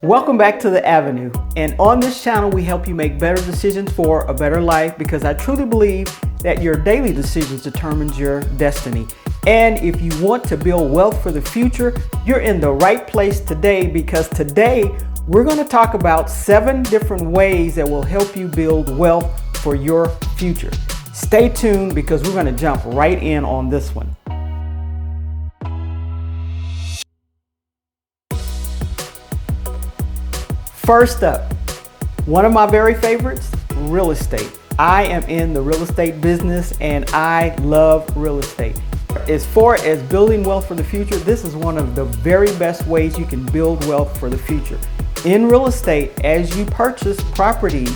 Welcome back to The Avenue, and on this channel we help you make better decisions for a better life, because I truly believe that your daily decisions determines your destiny. And if you want to build wealth for the future, you're in the right place today, because today we're going to talk about 7 different ways that will help you build wealth for your future. Stay tuned, because we're going to jump right in on this one. First up, one of my very favorites, real estate. I am in the real estate business and I love real estate. As far as building wealth for the future, this is one of the very best ways you can build wealth for the future. In real estate, as you purchase properties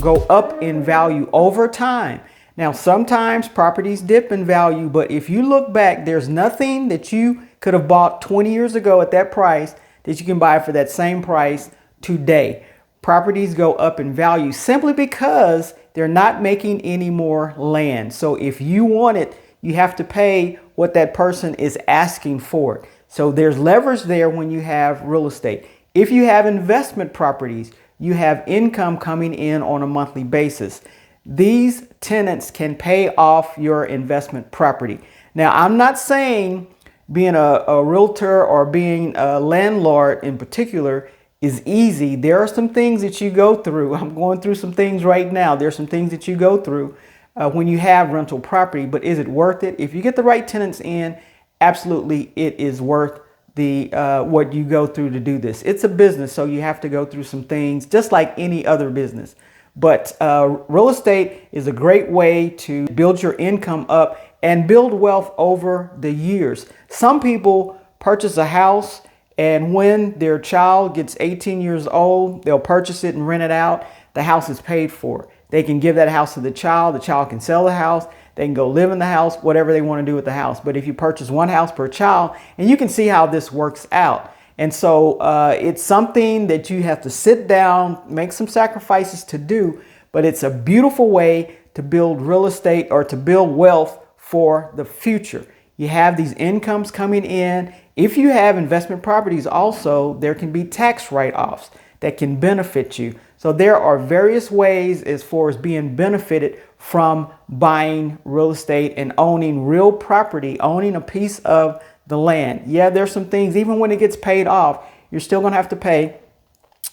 go up in value over time. Now, sometimes properties dip in value, but if you look back, there's nothing that you could have bought 20 years ago at that price that you can buy for that same price today. Properties go up in value simply because they're not making any more land. So if you want it, you have to pay what that person is asking for it. So there's leverage there when you have real estate. If you have investment properties, you have income coming in on a monthly basis. These tenants can pay off your investment property. Now, I'm not saying being a realtor or being a landlord in particular is easy. There are some things that you go through. I'm going through some things right now. There's some things that you go through when you have rental property, but is it worth it? If you get the right tenants in, absolutely it is worth the what you go through to do this. It's a business, so you have to go through some things just like any other business. But real estate is a great way to build your income up and build wealth over the years. Some people purchase a house, and when their child gets 18 years old, they'll purchase it and rent it out. The house is paid for. They can give that house to the child can sell the house, they can go live in the house, whatever they want to do with the house. But if you purchase one house per child, and you can see how this works out. And so it's something that you have to sit down, make some sacrifices to do, but it's a beautiful way to build real estate or to build wealth for the future. You have these incomes coming in. If you have investment properties also, there can be tax write-offs that can benefit you. So there are various ways as far as being benefited from buying real estate and owning real property, owning a piece of the land. Yeah, there's some things, even when it gets paid off, you're still going to have to pay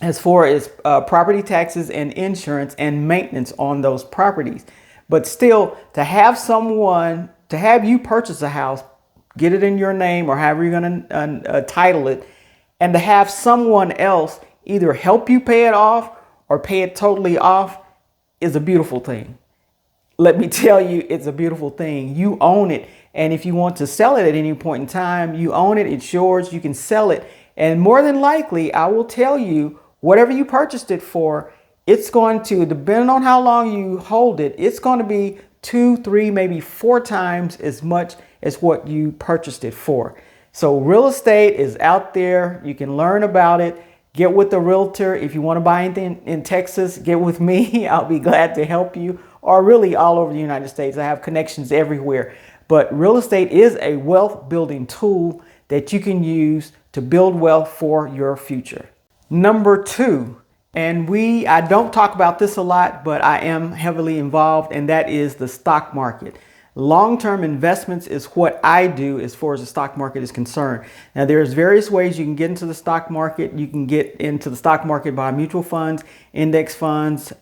as far as property taxes and insurance and maintenance on those properties. But still, to have you purchase a house, get it in your name or however you're going to title it, and to have someone else either help you pay it off or pay it totally off is a beautiful thing. Let me tell you, it's a beautiful thing. You own it. And if you want to sell it at any point in time, you own it. It's yours. You can sell it. And more than likely, I will tell you, whatever you purchased it for, it's going to, depending on how long you hold it, it's going to be 2, 3, maybe 4 times as much as what you purchased it for. So real estate is out there. You can learn about it. Get with the realtor. If you want to buy anything in Texas, get with me. I'll be glad to help you. Or really all over the United States. I have connections everywhere. But real estate is a wealth building tool that you can use to build wealth for your future. Number 2. And I don't talk about this a lot, but I am heavily involved, and that is the stock market. Long-term investments is what I do as far as the stock market is concerned. Now, there's various ways you can get into the stock market. You can get into the stock market by mutual funds, index funds,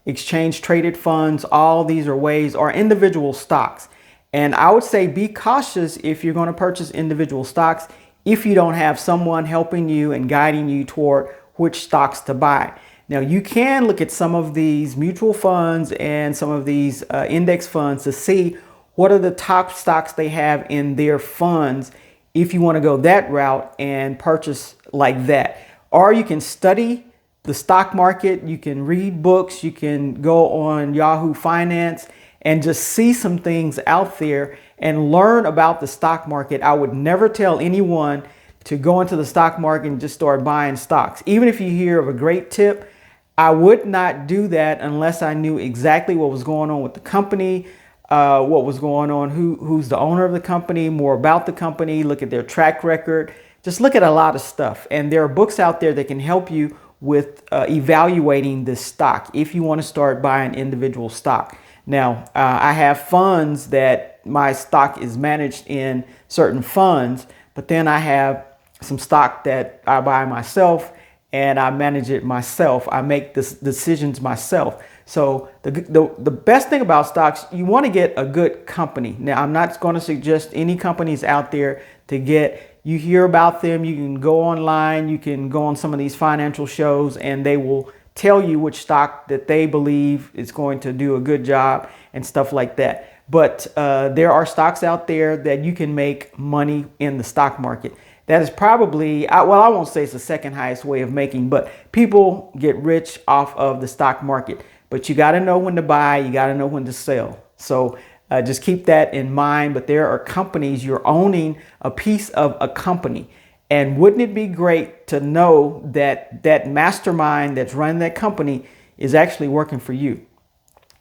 exchange traded funds. All these are ways, or individual stocks. And I would say be cautious if you're going to purchase individual stocks if you don't have someone helping you and guiding you toward which stocks to buy. Now, you can look at some of these mutual funds and some of these index funds to see what are the top stocks they have in their funds if you want to go that route and purchase like that. Or you can study the stock market, you can read books, you can go on Yahoo Finance and just see some things out there and learn about the stock market. I would never tell anyone to go into the stock market and just start buying stocks. Even if you hear of a great tip, I would not do that unless I knew exactly what was going on with the company, what was going on, who's the owner of the company, more about the company, look at their track record, just look at a lot of stuff. And there are books out there that can help you with evaluating this stock if you want to start buying individual stock. Now, I have funds that my stock is managed in certain funds, but then I have some stock that I buy myself and I manage it myself. I make the decisions myself. So the best thing about stocks, you want to get a good company. Now, I'm not going to suggest any companies out there to get. You hear about them, you can go online, you can go on some of these financial shows, and they will tell you which stock that they believe is going to do a good job and stuff like that. But there are stocks out there that you can make money in the stock market. That is probably, well, I won't say it's the second highest way of making, but people get rich off of the stock market. But you got to know when to buy, you got to know when to sell. So just keep that in mind. But there are companies, you're owning a piece of a company. And wouldn't it be great to know that that mastermind that's running that company is actually working for you?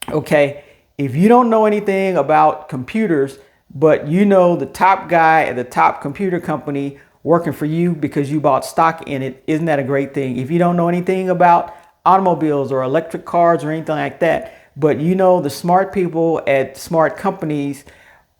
Okay, if you don't know anything about computers, but you know the top guy at the top computer company working for you because you bought stock in it, isn't that a great thing? If you don't know anything about automobiles or electric cars or anything like that, but you know the smart people at smart companies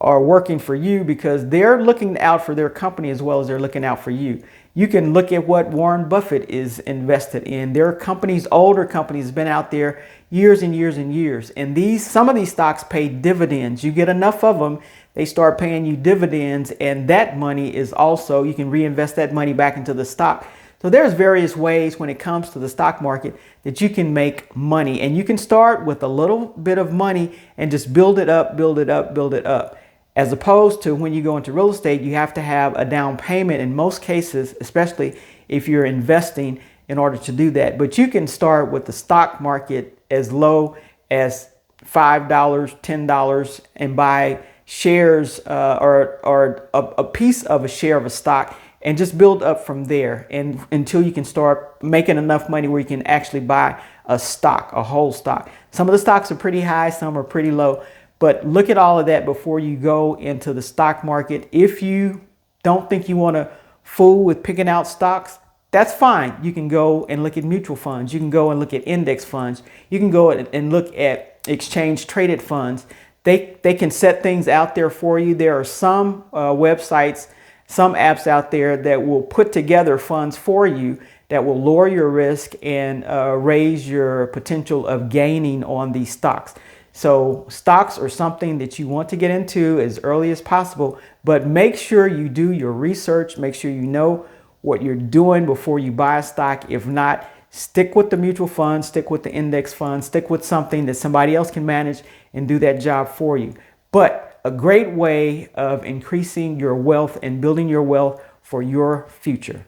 are working for you because they're looking out for their company as well as they're looking out for you. You can look at what Warren Buffett is invested in. There are companies, older companies, been out there years and years and years. And some of these stocks pay dividends. You get enough of them, they start paying you dividends, and that money is also, you can reinvest that money back into the stock. So there's various ways when it comes to the stock market that you can make money. And you can start with a little bit of money and just build it up, build it up, build it up. As opposed to when you go into real estate, you have to have a down payment in most cases, especially if you're investing in order to do that. But you can start with the stock market as low as $5, $10 and buy shares or a piece of a share of a stock and just build up from there and until you can start making enough money where you can actually buy a stock, a whole stock. Some of the stocks are pretty high, some are pretty low. But look at all of that before you go into the stock market. If you don't think you want to fool with picking out stocks, that's fine. You can go and look at mutual funds. You can go and look at index funds. You can go and look at exchange traded funds. They can set things out there for you. There are some websites, some apps out there that will put together funds for you that will lower your risk and raise your potential of gaining on these stocks. So stocks are something that you want to get into as early as possible, but make sure you do your research. Make sure you know what you're doing before you buy a stock. If not, stick with the mutual funds, stick with the index funds, stick with something that somebody else can manage and do that job for you. But a great way of increasing your wealth and building your wealth for your future.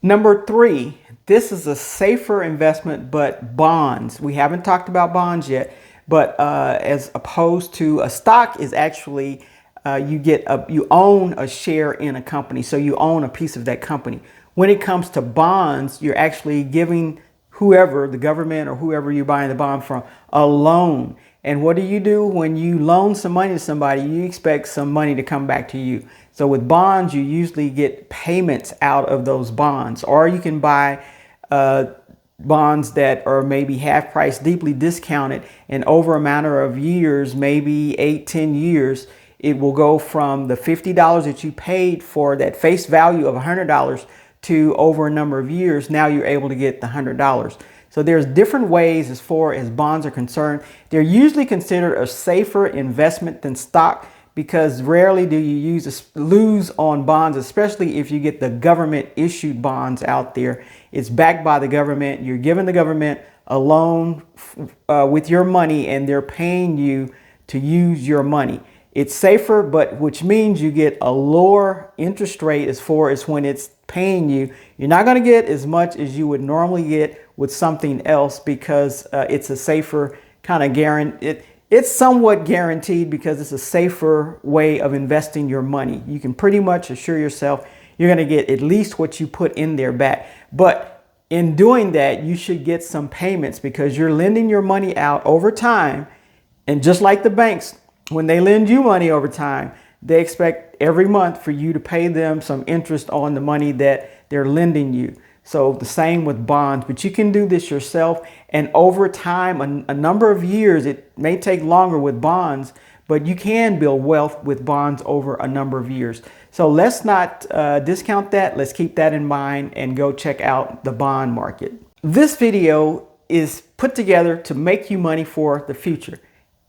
Number 3, this is a safer investment, but bonds. We haven't talked about bonds yet. But as opposed to a stock is actually you own a share in a company, so you own a piece of that company. When it comes to bonds, you're actually giving whoever, the government or whoever you're buying the bond from, a loan. And what do when you loan some money to somebody? You expect some money to come back to you. So with bonds, you usually get payments out of those bonds, or you can buy bonds that are maybe half price, deeply discounted, and over a matter of years, maybe 8-10 years, it will go from the $50 that you paid for that face value of $100 to over a number of years. Now you're able to get the $100. So there's different ways as far as bonds are concerned. They're usually considered a safer investment than stock because rarely do you lose on bonds, especially if you get the government issued bonds out there. It's backed by the government. You're giving the government a loan with your money and they're paying you to use your money. It's safer, but which means you get a lower interest rate as far as when it's paying you. You're not going to get as much as you would normally get with something else because it's a safer kind of guarantee. It's somewhat guaranteed because it's a safer way of investing your money. You can pretty much assure yourself you're going to get at least what you put in there back. But in doing that, you should get some payments because you're lending your money out over time. And just like the banks, when they lend you money over time, they expect every month for you to pay them some interest on the money that they're lending you. So the same with bonds, but you can do this yourself. And over time, a number of years, it may take longer with bonds, but you can build wealth with bonds over a number of years. So let's not discount that. Let's keep that in mind and go check out the bond market. This video is put together to make you money for the future.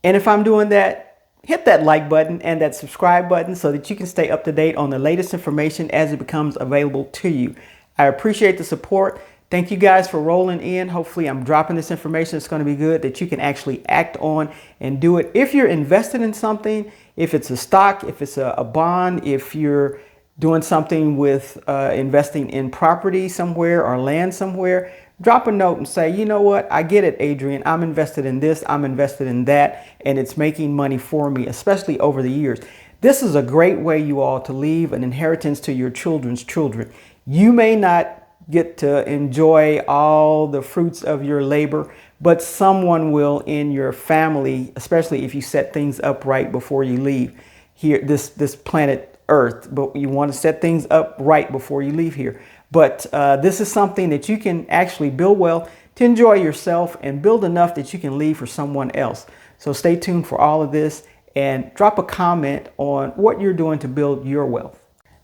And if I'm doing that, hit that like button and that subscribe button so that you can stay up to date on the latest information as it becomes available to you. I appreciate the support. Thank you guys for rolling in. Hopefully I'm dropping this information that's going to be good that you can actually act on and do it. If you're invested in something, if it's a stock, if it's a bond, if you're doing something with investing in property somewhere or land somewhere, drop a note and say, you know what, I get it, Adrian. I'm invested in this, I'm invested in that, and it's making money for me, especially over the years. This is a great way, you all, to leave an inheritance to your children's children. You may not get to enjoy all the fruits of your labor, but someone will in your family, especially if you set things up right before you leave here, this planet Earth. But you want to set things up right before you leave here. But this is something that you can actually build wealth to enjoy yourself and build enough that you can leave for someone else. So stay tuned for all of this and drop a comment on what you're doing to build your wealth.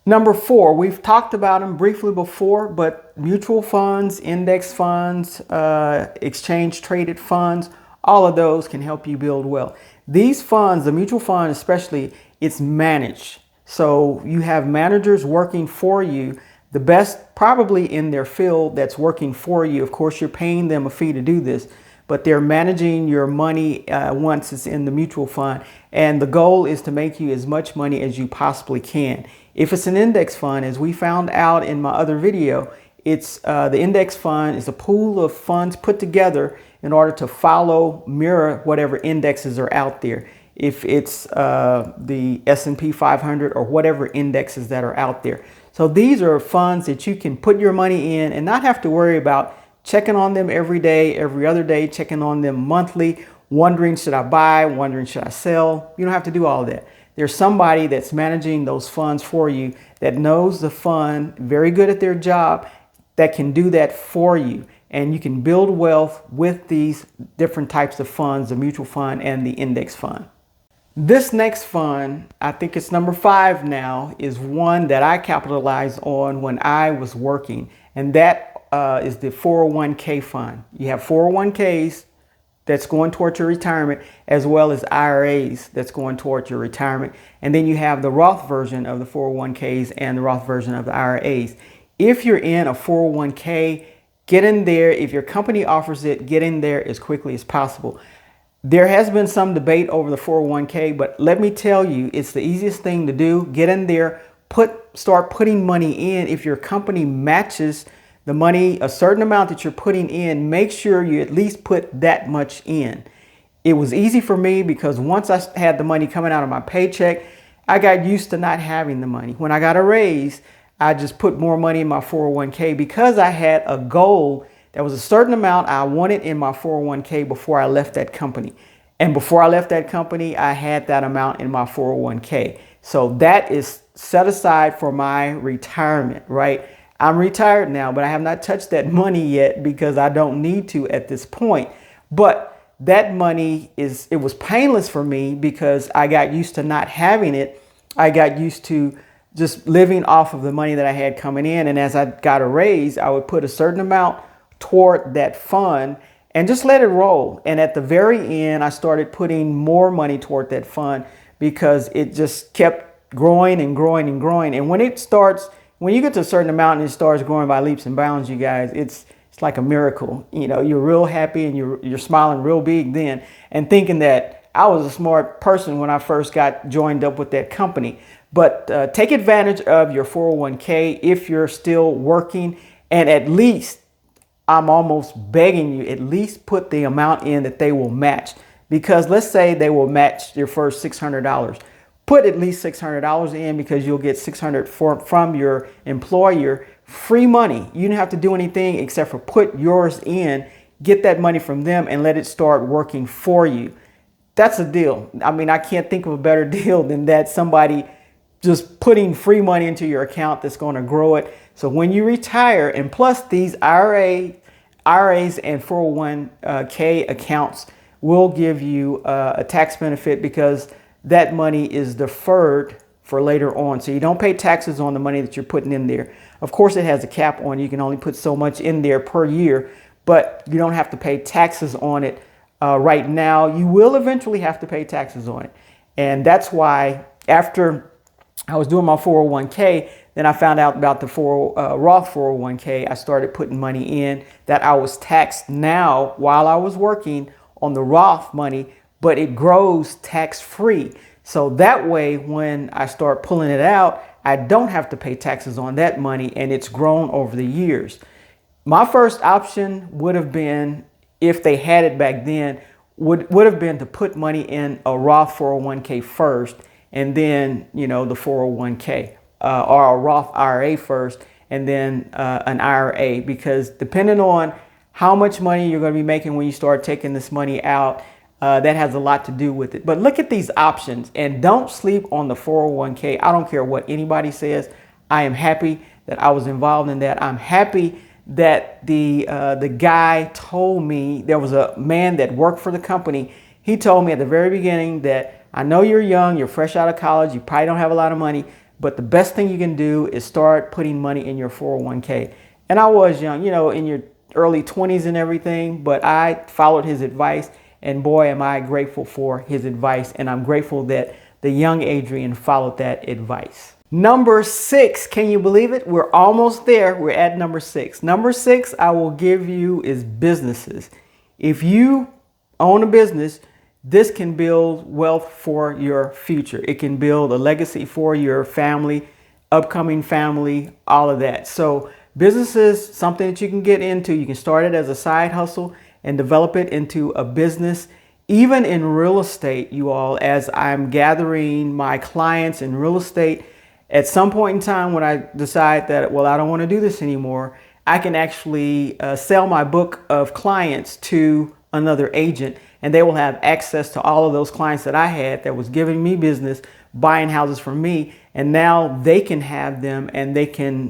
Number 4, we've talked about them briefly before, but mutual funds, index funds, exchange traded funds, all of those can help you build wealth. These funds, the mutual fund especially, it's managed. So you have managers working for you, the best probably in their field that's working for you. Of course, you're paying them a fee to do this, but they're managing your money once it's in the mutual fund. And the goal is to make you as much money as you possibly can. If it's an index fund, as we found out in my other video, it's the index fund is a pool of funds put together in order to mirror whatever indexes are out there. If it's the S&P 500 or whatever indexes that are out there. So these are funds that you can put your money in and not have to worry about checking on them every day, every other day, checking on them monthly, wondering should I buy, wondering should I sell. You don't have to do all of that. There's somebody that's managing those funds for you that knows the fund, very good at their job, that can do that for you. And you can build wealth with these different types of funds, the mutual fund and the index fund. This next fund, I think it's number 5 now, is one that I capitalized on when I was working. And that is the 401k fund. You have 401ks that's going towards your retirement, as well as IRAs that's going towards your retirement. And then you have the Roth version of the 401ks and the Roth version of the IRAs. If you're in a 401k, get in there. If your company offers it, get in there as quickly as possible. There has been some debate over the 401k, but let me tell you, it's the easiest thing to do. Get in there, start putting money in. If your company matches the money, a certain amount that you're putting in, make sure you at least put that much in. It was easy for me because once I had the money coming out of my paycheck, I got used to not having the money. When I got a raise, I just put more money in my 401k because I had a goal. There was a certain amount I wanted in my 401k before I left that company. And before I left that company, I had that amount in my 401k. So that is set aside for my retirement, right? I'm retired now, but I have not touched that money yet because I don't need to at this point. But that money it was painless for me because I got used to not having it. I got used to just living off of the money that I had coming in. And as I got a raise, I would put a certain amount toward that fund and just let it roll. And at the very end, I started putting more money toward that fund because it just kept growing and growing and growing. And when you get to a certain amount and it starts growing by leaps and bounds, you guys, it's like a miracle. You know, you're real happy and you're smiling real big then and thinking that I was a smart person when I first got joined up with that company. But take advantage of your 401k if you're still working, and at least, I'm almost begging you, at least put the amount in that they will match. Because let's say they will match your first $600. Put at least $600 in because you'll get $600 from your employer. Free money. You don't have to do anything except for put yours in, get that money from them and let it start working for you. that's a deal. I mean, I can't think of a better deal than that. Somebody just putting free money into your account that's going to grow it. So when you retire, and plus these IRAs and 401k accounts will give you a tax benefit because that money is deferred for later on. So you don't pay taxes on the money that you're putting in there. Of course, it has a cap on. You can only put so much in there per year, but you don't have to pay taxes on it right now. You will eventually have to pay taxes on it. And that's why after I was doing my 401k, then I found out about the Roth 401k. I started putting money in that I was taxed now while I was working on the Roth money, but it grows tax free. So that way, when I start pulling it out, I don't have to pay taxes on that money, and it's grown over the years. My first option would have been, if they had it back then, would have been to put money in a Roth 401k first, and then, the 401k or a Roth IRA first, and then an IRA, because depending on how much money you're going to be making when you start taking this money out, that has a lot to do with it. But look at these options, and don't sleep on the 401k. I don't care what anybody says. I am happy that I was involved in that. I'm happy that the guy told me, there was a man that worked for the company. He told me at the very beginning that, I know you're young, you're fresh out of college, you probably don't have a lot of money, but the best thing you can do is start putting money in your 401k. And I was young, in your early 20s and everything, but I followed his advice, and boy, am I grateful for his advice. And I'm grateful that the young Adrian followed that advice. Number 6, can you believe it? We're almost there. We're at number 6. Number 6 I will give you is businesses. If you own a business, this can build wealth for your future. It can build a legacy for your family, upcoming family, all of that. So businesses, something that you can get into. You can start it as a side hustle and develop it into a business. Even in real estate, you all, as I'm gathering my clients in real estate, at some point in time when I decide that, well, I don't want to do this anymore, I can actually sell my book of clients to another agent, and they will have access to all of those clients that I had that was giving me business, buying houses from me, and now they can have them and they can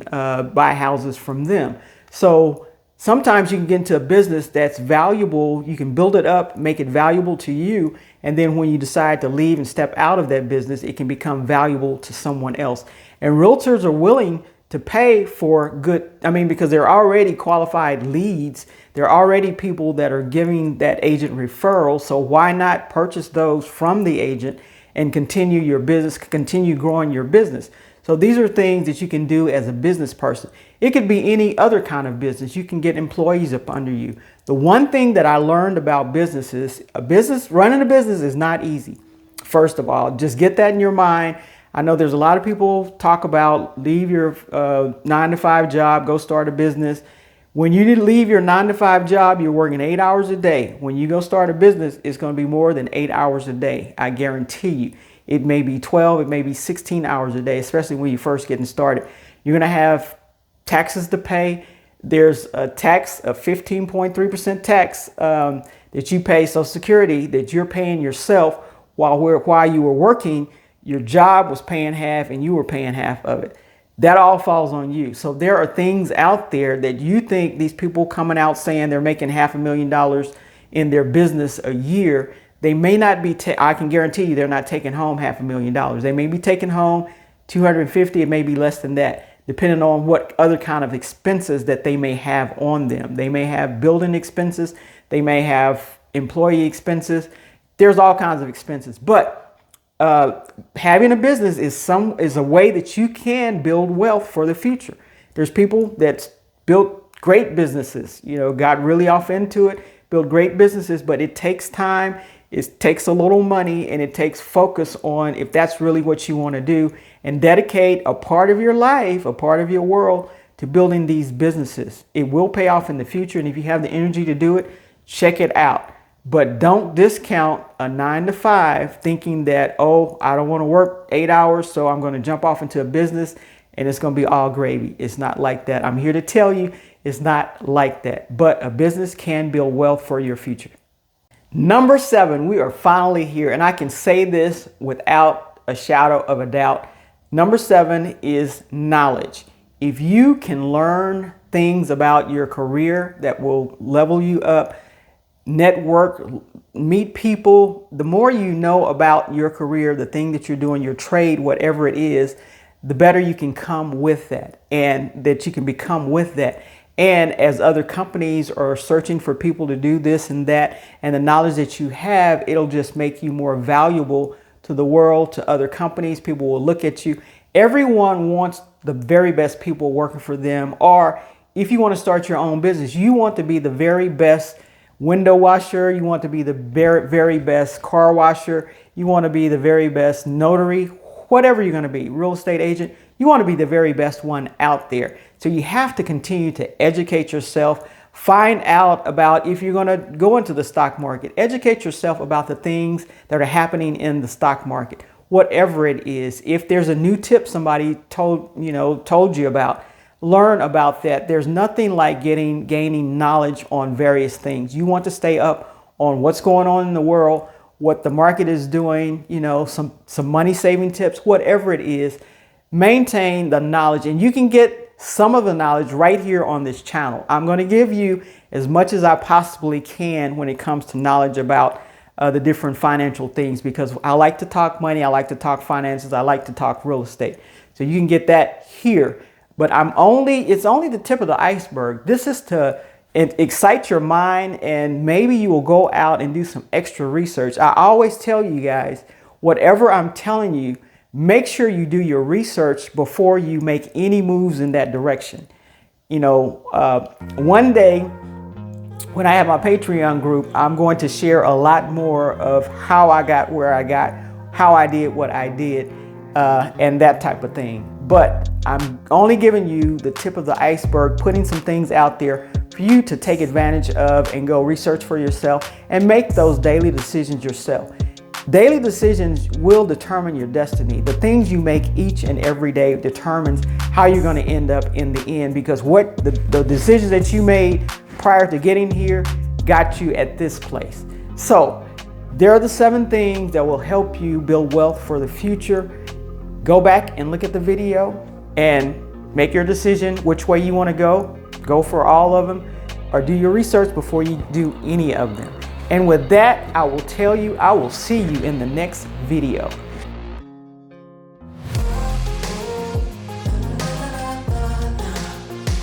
buy houses from them. So sometimes you can get into a business that's valuable. You can build it up, make it valuable to you, and then when you decide to leave and step out of that business, it can become valuable to someone else. And realtors are willing to pay for because they're already qualified leads. They're already people that are giving that agent referrals. So why not purchase those from the agent and continue your business, continue growing your business? So these are things that you can do as a business person. It could be any other kind of business. You can get employees up under you. The one thing that I learned about businesses, running a business is not easy. First of all, just get that in your mind. I know there's a lot of people talk about leave your 9-to-5 job, go start a business. When you leave your 9-to-5 job, you're working 8 hours a day. When you go start a business, it's going to be more than 8 hours a day. I guarantee you. It may be 12, it may be 16 hours a day, especially when you're first getting started. You're going to have taxes to pay. There's a tax, a 15.3% tax that you pay Social Security that you're paying yourself while you were working. Your job was paying half and you were paying half of it. That all falls on you. So there are things out there that you think these people coming out saying they're making $500,000 in their business a year. They may not be, I can guarantee you they're not taking home $500,000. They may be taking home 250, it may be less than that, depending on what other kind of expenses that they may have on them. They may have building expenses. They may have employee expenses. There's all kinds of expenses. But having a business is a way that you can build wealth for the future. There's people that built great businesses, got really off into it, built great businesses, but it takes time. It takes a little money, and it takes focus on if that's really what you want to do, and dedicate a part of your life, a part of your world to building these businesses. It will pay off in the future. And if you have the energy to do it, check it out. But don't discount a 9-to-5 thinking that, oh, I don't want to work 8 hours, so I'm going to jump off into a business and it's going to be all gravy. It's not like that. I'm here to tell you it's not like that. But a business can build wealth for your future. Number 7, we are finally here, and I can say this without a shadow of a doubt. Number 7 is knowledge. If you can learn things about your career that will level you up, network, meet people, the more you know about your career, the thing that you're doing, your trade, whatever it is, the better you can come with that, and that you can become with that. And as other companies are searching for people to do this and that, and the knowledge that you have, it'll just make you more valuable to the world, to other companies. People will look at you. Everyone wants the very best people working for them. Or if you want to start your own business, you want to be the very best window washer. You want to be the very best car washer. You want to be the very best notary, whatever you're going to be, real estate agent. You want to be the very best one out there. So you have to continue to educate yourself, find out about if you're going to go into the stock market, educate yourself about the things that are happening in the stock market, whatever it is. If there's a new tip somebody told you about, learn about that. There's nothing like gaining knowledge on various things. You want to stay up on what's going on in the world, what the market is doing, some money saving tips, whatever it is. Maintain the knowledge, and you can get some of the knowledge right here on this channel. I'm going to give you as much as I possibly can when it comes to knowledge about the different financial things, because I like to talk money, I like to talk finances, I like to talk real estate. So you can get that here, but it's only the tip of the iceberg. This is to excite your mind, and maybe you will go out and do some extra research. I always tell you guys, whatever I'm telling you, make sure you do your research before you make any moves in that direction. One day when I have my Patreon group, I'm going to share a lot more of how I got where I got, how I did what I did, and that type of thing. But I'm only giving you the tip of the iceberg, putting some things out there for you to take advantage of and go research for yourself and make those daily decisions yourself. Daily decisions will determine your destiny. The things you make each and every day determines how you're going to end up in the end, because what the decisions that you made prior to getting here got you at this place. So there are the 7 things that will help you build wealth for the future. Go back and look at the video and make your decision which way you want to go. Go for all of them, or do your research before you do any of them. And with that, I will see you in the next video.